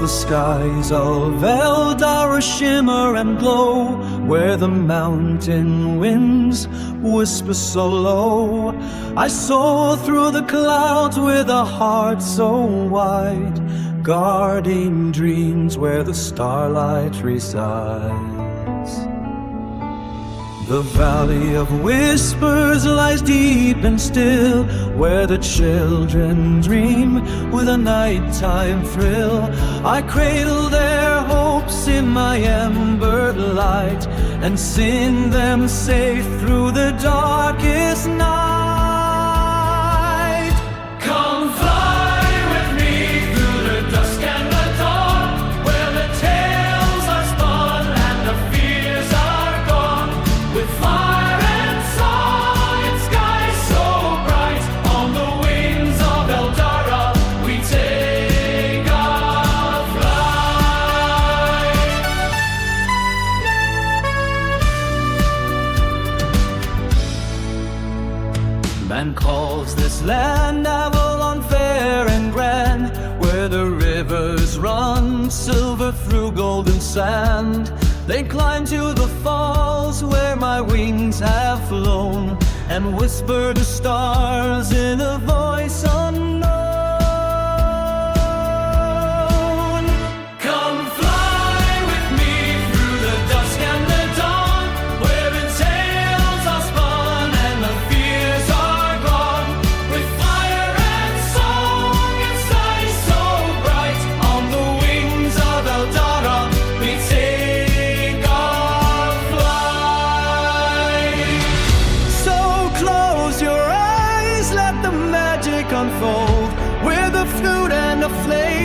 the skies of Eldar shimmer and glow, where the mountain winds whisper so low. I soar through the clouds with a heart so wide, guarding dreams where the starlight resides. The valley of whispers lies deep and still, where the children dream with a nighttime thrill. I cradle their hopes in my ember light and sing them safe through the darkest night. Come fly with me through the dusk and the dawn, where the tales are spun and the fears are gone. With fire and song and skies so bright, on the wings of Eldara we take our flight. Man calls this land Avalon fair and grand, where the rivers run silver through golden sand. They climb to the falls where my wings have flown, and whisper to stars in a voice unknown. Come fly with me through the dusk and the dawn, where the tales are spun and the fears are gone. With fire and song and skies so bright, on the wings of Eldara we take our flight. So close your eyes, let the magic unfold, with the flute and the flame